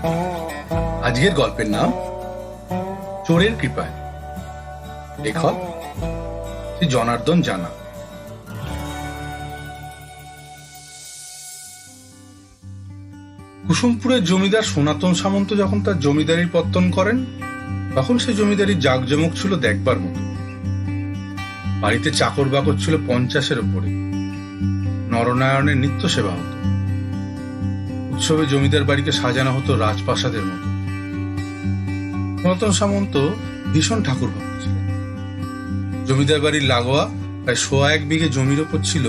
আজকের গল্পের নাম চোরের কৃপায়। লেখক শ্রী জনার্দন জানা। কুসুমপুরের জমিদার সনাতন সামন্ত যখন তার জমিদারির পত্তন করেন, তখন সে জমিদারির জাঁকজমক ছিল দেখবার মতো। বাড়িতে চাকর বাকর ছিল 50-এর উপরে। নরনারায়ণের নিত্য সেবা হতো। উৎসবে জমিদার বাড়িকে সাজানো হতো রাজপ্রাসাদের মতো। সনাতন সামন্ত ভীষণ ঠাকুর ভক্ত ছিলেন। জমিদার বাড়ির লাগোয়া প্রায় 1.25 বিঘে জমির ওপর ছিল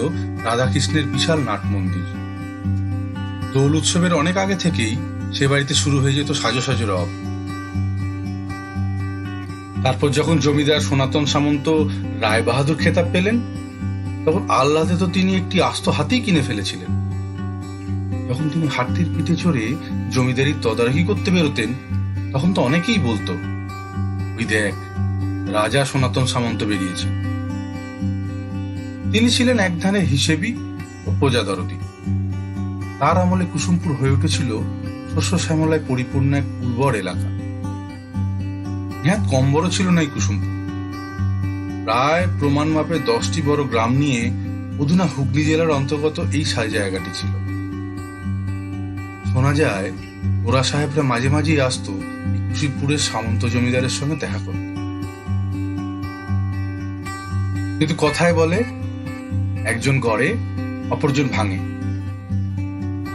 রাধাকৃষ্ণের বিশাল নাট মন্দির। দোল উৎসবের অনেক আগে থেকেই সে বাড়িতে শুরু হয়ে যেত সাজো সাজো রব। তারপর যখন জমিদার সনাতন সামন্ত রায় বাহাদুর খেতাব পেলেন, তখন আহ্লাদে তো তিনি একটি আস্ত হাতি কিনে ফেলেছিলেন। যখন তিনি হাতির পিঠে চড়ে জমিদারির তদারকি করতে বেরোতেন, তখন তো অনেকেই বলতো, ওই দেখ, রাজা সনাতন সামন্ত বেরিয়েছে। তিনি ছিলেন এক ধানের হিসেবি ও প্রজাদরদি। তার আমলে কুসুমপুর হয়ে উঠেছিল শস্য শ্যামলায় পরিপূর্ণ এক উর্বর এলাকা। হ্যাঁ, কম বড় ছিল না এই কুসুমপুর। প্রায় প্রমাণ মাপে 10টি বড় গ্রাম নিয়ে অধুনা হুগলি জেলার অন্তর্গত এই জায়গাটি ছিল। শোনা যায় ওরা সাহেবরা মাঝে মাঝেই আসতো কুসুমপুরের সামন্ত জমিদারের সঙ্গে দেখা করত। কিন্তু কথায় বলে, একজন গড়ে অপরজন ভাঙে।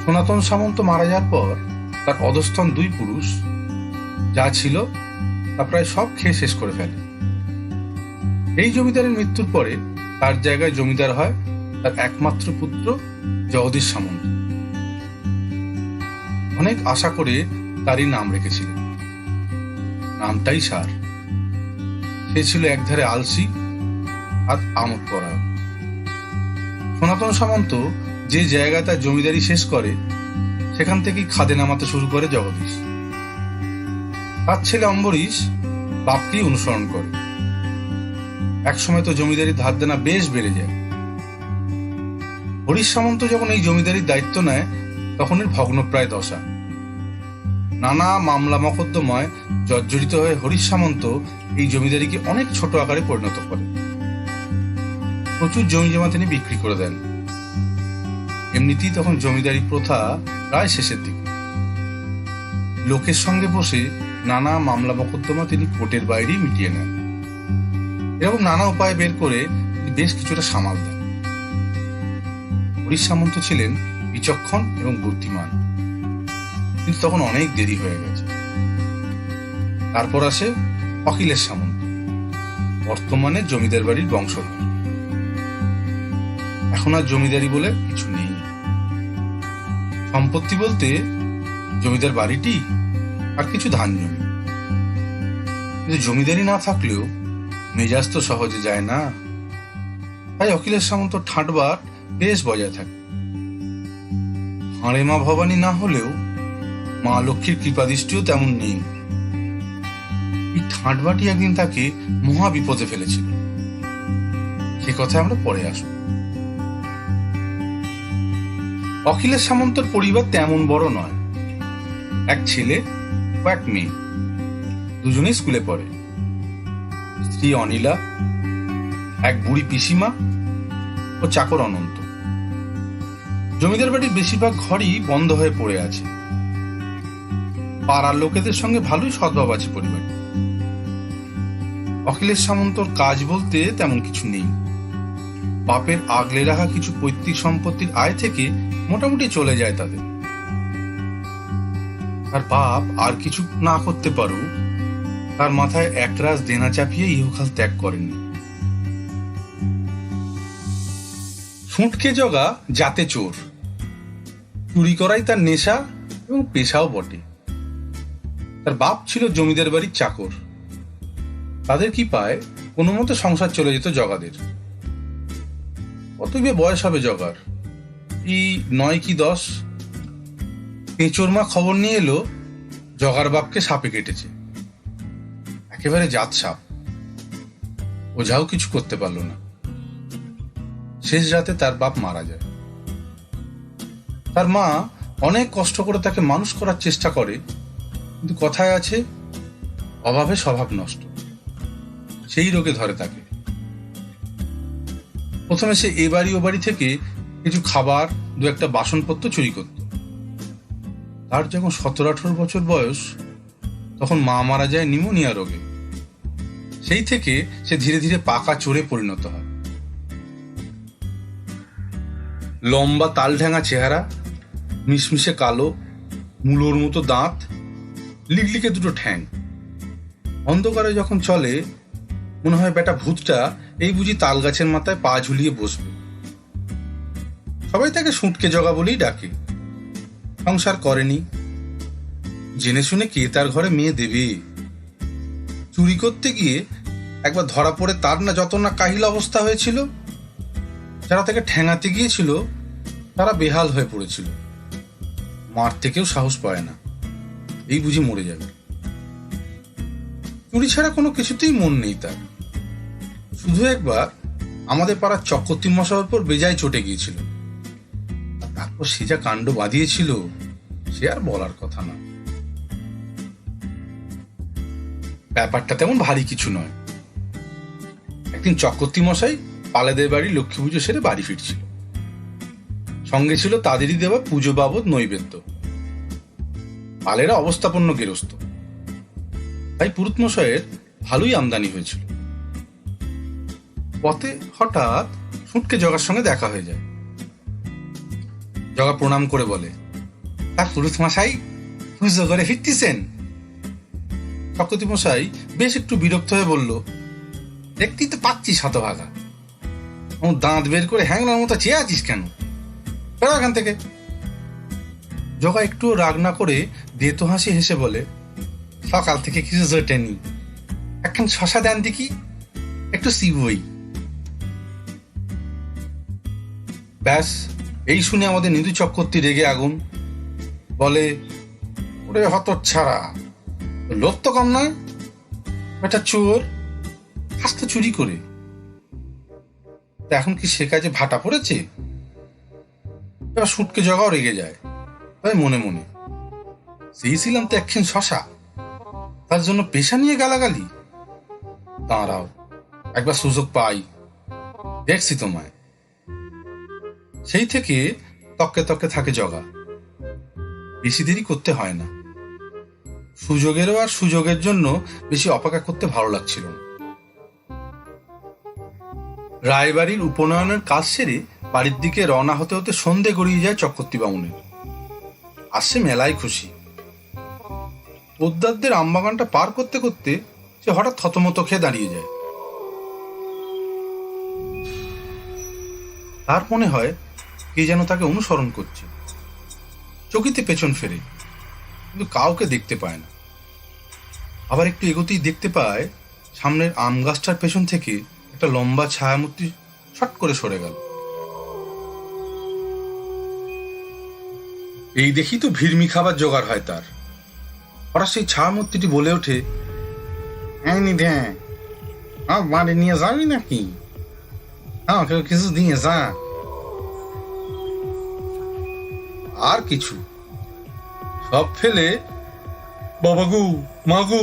সনাতন সামন্ত মারা যাওয়ার পর তার অধস্তন 2 পুরুষ যা ছিল তা প্রায় সব খেয়ে শেষ করে ফেলে। এই জমিদারের মৃত্যুর পরে তার জায়গায় জমিদার হয় তার একমাত্র পুত্র জগদীশ সামন্ত। অনেক আশা করে তারই নাম রেখেছিলেন। নামটাই সার। সে ছিল একধারে আলসি আর আমোদ করা। সনাতন সামন্ত যে জায়গায় তার জমিদারি শেষ করে, সেখান থেকেই খাদে নামাতে শুরু করে জগদীশ। তার ছেলে অম্বরীশ বাপকেই অনুসরণ করে। একসময় তো জমিদারির ধার দেনা বেশ বেড়ে যায়। হরিশ সামন্ত যখন এই জমিদারির দায়িত্ব নেয়, তখন এর ভগ্নপ্রায় দশা। নানা মামলা মকদ্দমায় জর্জরিত হয়ে হরিশ সামন্ত এই জমিদারিকে অনেক ছোট আকারে পরিণত করে। প্রচুর জমি জমা তিনি বিক্রি করে দেন। এমনিতেই তখন জমিদারি প্রথা প্রায় শেষের দিকে। লোকের সঙ্গে বসে নানা মামলা মকদ্দমা তিনি কোর্টের বাইরেই মিটিয়ে নেন। এরকম নানা উপায় বের করে তিনি বেশ কিছুটা সামাল দেন। হরিশ সামন্ত ছিলেন বিচক্ষণ এবং বুদ্ধিমান, কিন্তু তখন অনেক দেরি হয়ে গেছে। তারপর আসে অখিলেশ সামন্ত, বর্তমানে জমিদার বাড়ির বংশধর। এখন আর জমিদারি বলে কিছু নেই। সম্পত্তি বলতে জমিদার বাড়িটি আর কিছু ধান জমি। কিন্তু জমিদারি না থাকলেও মেজাজ তো সহজে যায় না। তাই অখিলেশ সামন্ত ঠাঁটবাট বেশ বজায় থাকে। হাড়ে মা ভবানী না হলেও মা লক্ষ্মীর কৃপাদৃষ্টিও তেমন নেই। এই ঠাঁটবাটি একদিন তাকে মহা বিপদে ফেলেছিল। সে কথা আমরা পরে আসবো। অখিলেশ সামন্তর পরিবার তেমন বড় নয়। এক ছেলে ও এক মেয়ে, দুজনেই স্কুলে পড়ে। স্ত্রী অনিলা, এক বুড়ি পিসিমা ও চাকর অনন্ত। জমিদার বাড়ির বেশিরভাগ ঘরই বন্ধ হয়ে পড়ে আছে। পাড়ার লোকেদের সঙ্গে ভালোই সদ্ভাব আছে পরিবার। অখিলেশ সামন্তর কাজ বলতে তেমন কিছু নেই। বাপের আগলে রাখা কিছু পৈতৃক সম্পত্তির আয় থেকে মোটামুটি চলে যায় তাদের। তার বাপ আর কিছু না করতে পারো, তার মাথায় একরাশ দেনা চাপিয়ে ইহকাল ত্যাগ করেননি। ফুটকে জগা জাতে চোর, চুরি করাই তার নেশা এবং পেশাও বটে। তার বাপ ছিল জমিদার বাড়ির চাকর। তাদের কি পায় কোনো মতে সংসার চলে যেত জগাদের। কতই বয়স হবে জগার, এই 9 কি 10। পেঁচোর মা খবর নিয়ে এলো জগার বাপকে সাপে কেটেছে, একেবারে জাত সাপ। ওঝাও কিছু করতে পারল না। শেষ রাতে তার বাপ মারা যায়। তার মা অনেক কষ্ট করে তাকে মানুষ করার চেষ্টা করে, কিন্তু কথায় আছে, অভাবে স্বভাব নষ্ট। সেই রোগে ধরে তাকে। প্রথমে সে এ বাড়ি ও বাড়ি থেকে কিছু খাবার, দু একটা বাসনপত্র চুরি করত। তার যখন 17-18 বছর বয়স, তখন মা মারা যায় নিউমোনিয়া রোগে। সেই থেকে সে ধীরে ধীরে পাকা চোরে পরিণত হয়। লম্বা তালঢাঙা চেহারা, মিশমিশে কালো, মূলোর মতো দাঁত, লিকলিকে দুটো ঠ্যাং। অন্ধকারে যখন চলে, মনে হয় বেটা ভূতটা এই বুঝি তাল গাছের মাথায় পা ঝুলিয়ে বসবে। সবাই তাকে সুটকে জগা বলেই ডাকে। সংসার করেনি, জেনে শুনে কে তার ঘরে মেয়ে দেবে? চুরি করতে গিয়ে একবার ধরা পড়ে তার না যত না কাহিল অবস্থা হয়েছিল। যারা তাকে ঠেঙাতে গিয়েছিল তারা বেহাল হয়ে পড়েছিল। মার থেকেও সাহস পায় না, এই বুঝি মরে যাবে। চুরি ছাড়া কোনো কিছুতেই মন নেই তার। শুধু একবার আমাদের পাড়ার চক্রবর্তী মশাইয়ের উপর বেজায় চটে গিয়েছিল। তারপর সে যা কাণ্ড বাঁধিয়েছিল, সে আর বলার কথা না। ব্যাপারটা তেমন ভারী কিছু নয়। একদিন চক্রবর্তী মশাই পালেদের বাড়ি লক্ষ্মী পুজো সেরে বাড়ি ফিরছিল। সঙ্গে ছিল তাদেরই দেওয়া পুজো বাবদ নৈবেদ্য। পালেরা অবস্থাপন্ন গেরস্ত, তাই পুরুত মশাইয়ের ভালোই আমদানি হয়েছিল। পথে হঠাৎ সুটকে জগার সঙ্গে দেখা হয়ে যায়। জগা প্রণাম করে বলে, তা পুরুত মশাই পুজো করে ফিরতেছেন? চক্রবর্তী মশাই বেশ একটু বিরক্ত হয়ে বলল, দেখতেই তো পাচ্ছিস হতভাগা, দাঁত বের করে হ্যাংলার মতো চেয়ে আছিস কেন? বেরো এখান থেকে। জগা একটুও রাগ না করে দেতো হাসি হেসে বলে, সকাল থেকে কিছু জোটেনি, এখন শশা দেন দেখি, একটু সিবই। ব্যাস, এই শুনে আমাদের নিধু চক্রবর্তী রেগে আগুন। বলে, ওরে হতচ্ছাড়া, লোক তো কম নয়, এটা চোর, আসতো চুরি করে। এখন কি সে কাজে ভাটা পড়েছে? এবার সুটকে জগাও রেগে যায়। তাই মনে মনে, চেয়েছিলাম তো একখান শশা, তার জন্য পেশা নিয়ে গালাগালি? দাঁড়াও, একবার সুযোগ পাই, দেখছি তোমায়। সেই থেকে তককে তককে থাকে জগা। বেশি দেরি করতে হয় না। সুযোগেরও আর সুযোগের জন্য বেশি অপেক্ষা করতে ভালো লাগছিল না। রায়বাড়ির উপনয়নের কাজ সেরে বাড়ির দিকে রওনা হতে হতে সন্ধে গড়িয়ে যায় চক্রবর্তী বামুনের। আসছে মেলায় খুশি। পোদ্দারদের আমবাগানটা পার করতে করতে সে হঠাৎ থতমত খেয়ে দাঁড়িয়ে যায়। তার মনে হয় কে যেন তাকে অনুসরণ করছে। চকিতে পেছন ফেরে, কিন্তু কাউকে দেখতে পায় না। আবার একটু এগোতেই দেখতে পায় সামনের আম গাছটার পেছন থেকে একটা লম্বা ছায়ামূর্তি ছট করে সরে গেল। এই দেখি তো ভিড়মি খাবার জোগাড় হয় তার। হঠাৎ সেই ছায়ামূর্তিটি বলে ওঠে, বাড়ি নিয়ে যাবি নাকি? আমাকে কিছু দিয়ে যা। আর কিছু সব ফেলে, বাবা গু, মা গু,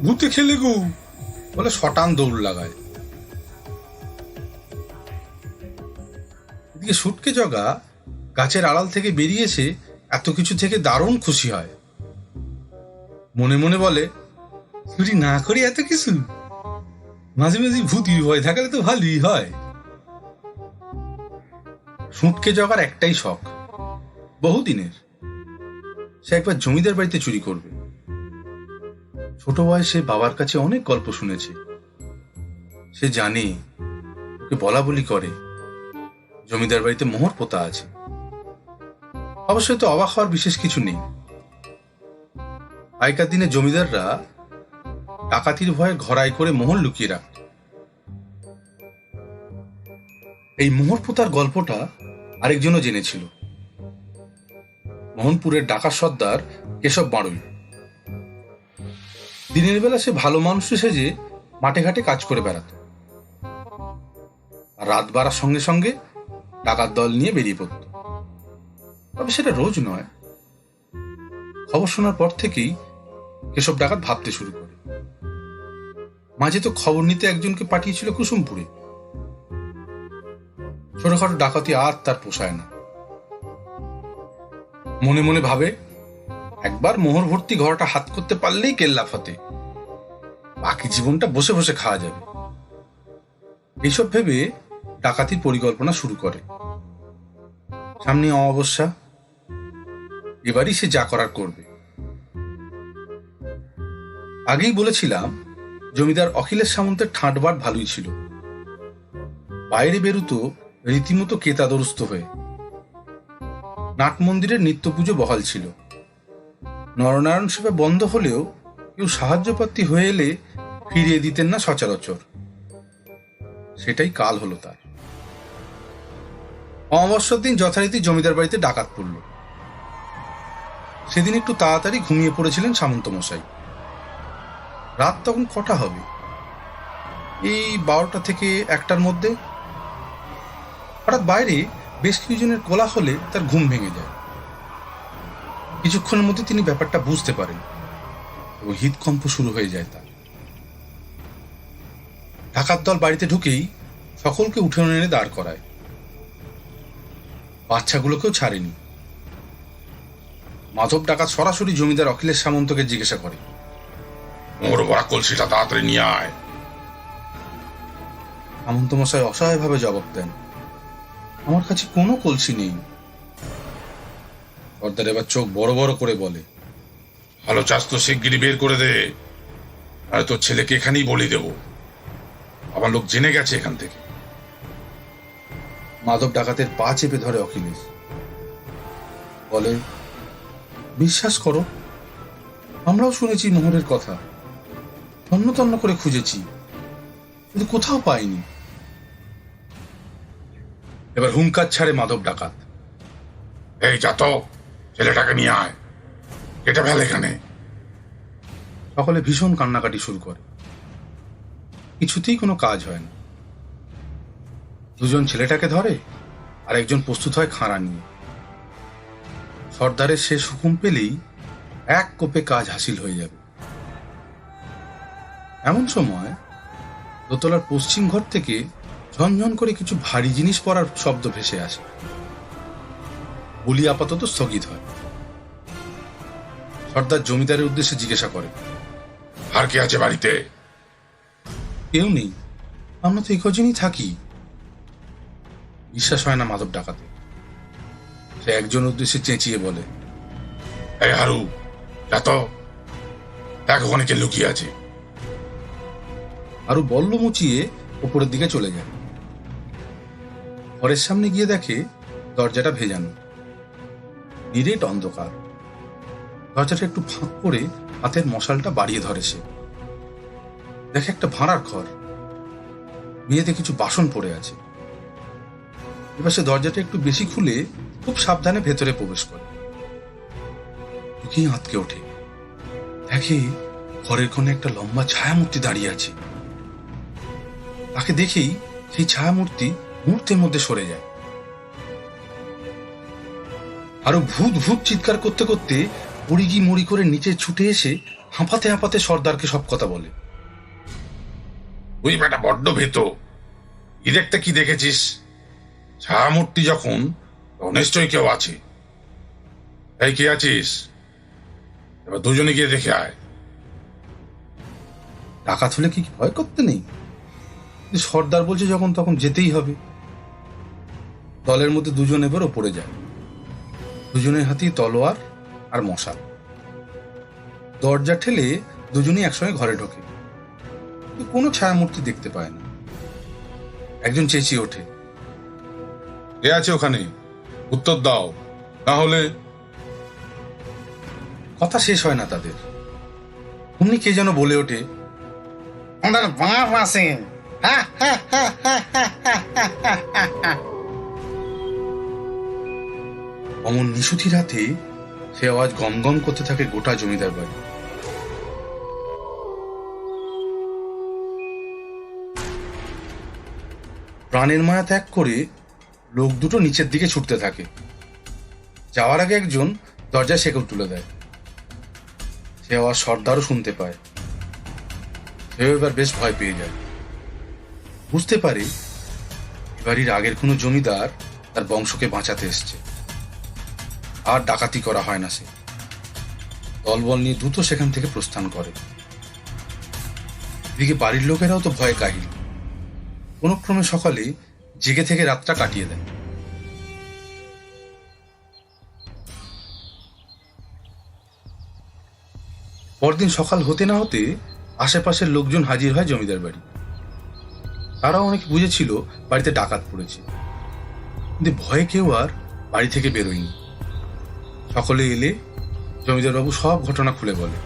ভূতে খেলে গু বলে শটান দৌড় লাগায়। এদিকে সুটকে জগা গাছের আড়াল থেকে বেরিয়েছে, এত কিছু থেকে দারুণ খুশি হয়। মনে মনে বলে, চুরি না করি এত কিছু, মাঝে মাঝে ভূতির ভয় থাকলে তো ভালোই হয়। সুটকে জগার একটাই শখ, বহুদিনের, সে একবার জমিদার বাড়িতে চুরি করবে। ছোট বয়সে বাবার কাছে অনেক গল্প শুনেছে। সে জানে, ওকে বলা বলি করে, জমিদার বাড়িতে মোহর পোতা আছে। অবশ্যই তো অবাক হওয়ার বিশেষ কিছু নেই। আগেকার দিনে জমিদাররা ডাকাতির ভয়ে ঘরাই করে মোহর লুকিয়ে রাখত। এই মোহর পোতার গল্পটা আরেকজনও জেনেছিল, মোহনপুরের ডাকাত সর্দার কেশব বাড়ুই। দিনের বেলা সে ভালো মানুষ সেজে মাঠে ঘাটে কাজ করে বেড়াত। রাত বাড়ার সঙ্গে সঙ্গে ডাকাত দল নিয়ে বেরিয়ে পড়ত। তবে সেটা রোজ নয়। খবর শোনার পর থেকেই কেশব ডাকাত ভাবতে শুরু করে। মাঝে তো খবর নিতে একজনকে পাঠিয়েছিল কুসুমপুরে। ছোটখাটো ডাকাতি আর তার পোষায় না। মনে মনে ভাবে, একবার মোহর ভর্তি ঘরটা হাত করতে পারলেই কেল্লা ফতে, বাকি জীবনটা বসে বসে খাওয়া যাবে। এইসব ভেবে ডাকাতির পরিকল্পনা শুরু করে। সামনে অমাবস্যা, এবারই সে যা করার করবে। আগেই বলেছিলাম জমিদার অখিলেশ সামন্তের ঠাঁটবাট ভালোই ছিল। বাইরে বেরুতো রীতিমতো কেতাদরুস্ত হয়ে। নাট মন্দিরের নিত্য পুজো বহাল ছিল। নরনারায়ণ সেবা বন্ধ হলেও কেউ সাহায্যপ্রার্থী হয়ে এলে ফিরিয়ে দিতেন না সচরাচর। সেটাই কাল হলো তার। অমাবস্যার দিন যথারীতি জমিদার বাড়িতে ডাকাত পড়ল। সেদিন একটু তাড়াতাড়ি ঘুমিয়ে পড়েছিলেন সামন্ত মশাই। রাত তখন কটা হবে? এই 12টা থেকে 1টার মধ্যে। হঠাৎ বাইরে বেশ কিছুজনের কোলাহলে তার ঘুম ভেঙে যায়। কিছুক্ষণের মধ্যে তিনি ব্যাপারটা বুঝতে পারেন এবং হৃদকম্প শুরু হয়ে যায় তার। ডাকাত দল বাড়িতে ঢুকেই সকলকে উঠোনে এনে দাঁড় করায়। বাচ্চাগুলোকেও ছাড়েনি। মাধব ডাকাত সরাসরি জমিদার অখিলেশ সামন্তকে জিজ্ঞাসা করে, মোর বড়া কলসিটা তাড়াতাড়ি নিয়ে আয়। সামন্ত মশাই অসহায়ভাবে জবাব দেন, আমার কাছে কোনো কলসি নেই। সর্দার এবার চোখ বড় বড় করে বলে, ভালো চাষ তো শিগগিরই বের করে দে, আর তোর ছেলেকে এখানেই বলি দেব। আমার লোক জেনে গেছে এখান থেকে। মাধব ডাকাতের পা চেপে ধরে অখিলেশ, বলে, বিশ্বাস করো, আমরাও শুনেছি মোহরের কথা, তন্ন তন্ন করে খুঁজেছি, কিন্তু কোথাও পাইনি। এবার হুঙ্কার ছাড়ে মাধব ডাকাত, এই যা তো, ছেলেটাকে নিয়ে আয়, কেটে ফেল এখানে। সকলে ভীষণ কান্নাকাটি শুরু করে। কিছুতেই কোনো কাজ হয় না। দুজন ছেলেটাকে ধরে আর একজন প্রস্তুত হয় খাঁড়া নিয়ে। সর্দারের শেষ হুকুম পেলেই এক কোপে কাজ হাসিল হয়ে যাবে। এমন সময় দোতলার পশ্চিম ঘর থেকে ঝনঝন করে কিছু ভারী জিনিস পড়ার শব্দ ভেসে আসে। বলি আপাতত স্থগিত হয়। সর্দার জমিদারের উদ্দেশ্যে জিজ্ঞাসা করে, আর কে আছে বাড়িতে? কেউ নেই, আমরা তো এই কজনই থাকি। বিশ্বাস হয় না মাধব ডাকাতে। সে একজন উদ্দেশ্যে চেঁচিয়ে বলে, এই হারু, যা তো, দেখ ওখানে কে লুকিয়ে আছে। আরো বল্ল মুচিয়ে উপরের দিকে চলে যায়। ঘরের সামনে গিয়ে দেখে দরজাটা ভেজানো, নিরেট অন্ধকার। দরজাটা একটু ফাঁক করে হাতের মশালটা বাড়িয়ে ধরে সে। দেখে একটা ভাড়ার ঘর, মেয়েতে কিছু বাসন পড়ে আছে। এবার সে দরজাটা একটু বেশি খুলে খুব সাবধানে ভেতরে প্রবেশ করে। ঢুকেই আঁতকে ওঠে, দেখে ঘরের কোণে একটা লম্বা ছায়ামূর্তি দাঁড়িয়ে আছে। তাকে দেখেই সেই ছায়ামূর্তি মুহূর্তের মধ্যে সরে যায়। আরো ভূত ভূত চিৎকার করতে করতে পড়িগি মরি করে নিচে ছুটে এসে হাঁপাতে হাঁপাতে সর্দারকে সব কথা বলে। তুই বেটা বড্ড ভীত, ই দেখতে কি দেখেছিস? ছায়ামূর্তি যখন, নিশ্চয়ই কেউ আছে। এই কে আছিস? এবার দুজনে গিয়ে দেখে আয়। ডাকাত হলে কি ভয় করতে নেই? সর্দার বলছে যখন তখন যেতেই হবে। দলের মধ্যে দুজন এবার ওপরে যায়। দুজনের হাতেই তলোয়ার আর মশাল। দরজা ঠেলে দুজনেই একসঙ্গে ঘরে ঢোকে। কোনো ছায়ামূর্তি দেখতে পায় না। একজন চেঁচিয়ে ওঠে, কে আছে ওখানে? উত্তর দাও, না হলে। কথা শেষ হয় না তাদের। অমনি কে যেন বলে ওঠে, আমাদের বাপ আছে। অমন নিশুতি রাতে সে আওয়াজ গম গম করতে থাকে গোটা জমিদার বাড়ি। প্রাণের মায়া ত্যাগ করে লোক দুটো নিচের দিকে ছুটতে থাকে। যাওয়ার আগে একজন দরজায় শেকল তুলে দেয়। সে আবার সর্দারও শুনতে পায়। সেও এবার বেশ ভয় পেয়ে যায়। বুঝতে পারে এবাড়ির আগের কোনো জমিদার তার বংশকে বাঁচাতে এসছে। আর ডাকাতি করা হয় না। সে দলবল নিয়ে দ্রুত সেখান থেকে প্রস্থান করে। এদিকে বাড়ির লোকেরাও তো ভয়ে কাহিল। কোনো ক্রমে সকালে জেগে থেকে রাতটা কাটিয়ে দেয়। পরদিন সকাল হতে না হতে আশেপাশের লোকজন হাজির হয় জমিদার বাড়ি। তারাও অনেকে বুঝেছিল বাড়িতে ডাকাত পড়েছে, কিন্তু ভয়ে কেউ আর বাড়ি থেকে বেরোয়নি। সকলে এলে জমিদার বাবু সব ঘটনা খুলে বলে।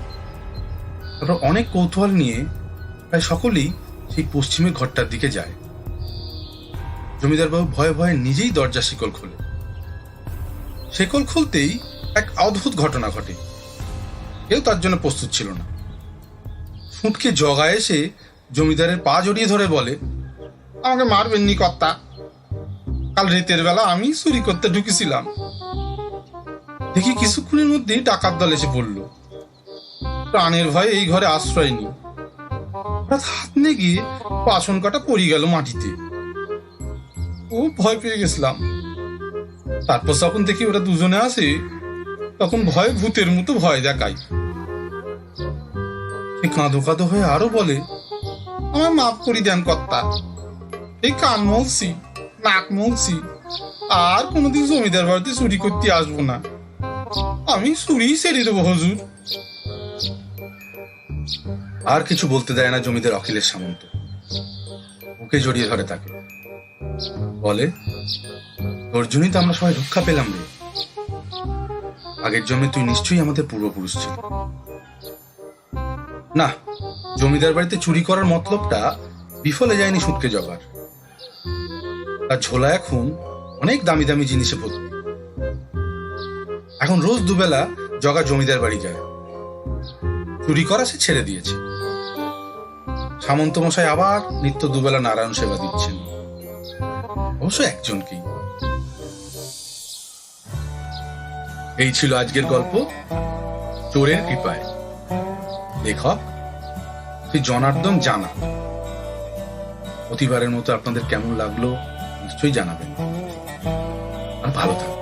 তারপর অনেক কৌতূহল নিয়ে প্রায় সকলেই সেই পশ্চিমের ঘরটার দিকে যায়। জমিদার বাবু ভয়ে ভয়ে নিজেই দরজা শিকল খোলে। শিকল খুলতেই এক অদ্ভুত ঘটনা ঘটে। কেউ তার জন্য প্রস্তুত ছিল না। ফুটকে জগা এসে জমিদারের পা জড়িয়ে ধরে বলে, আমাকে মারবেননি কর্তা, কাল রাতের বেলা আমি চুরি করতে ঢুকেছিলাম। দেখি কিছুক্ষণের মধ্যেই ডাকাত দল এসে পড়ল। প্রাণের ভয়ে এই ঘরে আশ্রয় নি। হঠাৎ হাত নিয়ে গিয়ে বাসন কাটা পড়ে গেল মাটিতে। ও ভয় পেয়ে গেছিলাম। তারপর যখন দেখি ওরা দুজনে আসে, তখন ভয়ে ভূতের মতো ভয় দেখায়। সে কাঁদো কাঁদো হয়ে আরো বলে, আমার মাফ করি দেন কর্তা, এই কান মলছি, নাক মলছি, আর কোনোদিন জমিদার বাড়িতে চুরি করতে আসবো না। আমি চুরি ছেড়ে দেবো হুজুর। আর কিছু বলতে দেয় না জমিদার অখিলেশ সামন্ত। ওকে জড়িয়ে ধরে তাকে, বলে, তোর জন্যই তো আমরা সবাই রক্ষা পেলাম রে। আগের জন্মে তুই নিশ্চয়ই আমাদের পূর্বপুরুষ ছিল। না, জমিদার বাড়িতে চুরি করার মতলবটা বিফলে যায়নি সুটকে জগার। তার ঝোলা এখন অনেক দামি দামি জিনিসে ভর্তি। এখন রোজ দুবেলা জগা জমিদার বাড়ি যায়। চুরি করা সে ছেড়ে দিয়েছে। সামন্ত মশাই আবার নিত্য দুবেলা নারায়ণ সেবা দিচ্ছেন, অবশ্য একজনকেই। এই ছিল আজকের গল্প, চোরের কৃপায়। লেখক শ্রী জনার্দন জানা। প্রতিবারের মতো আপনাদের কেমন লাগলো নিশ্চয়ই জানাবেন, আর ভালো থাকবেন।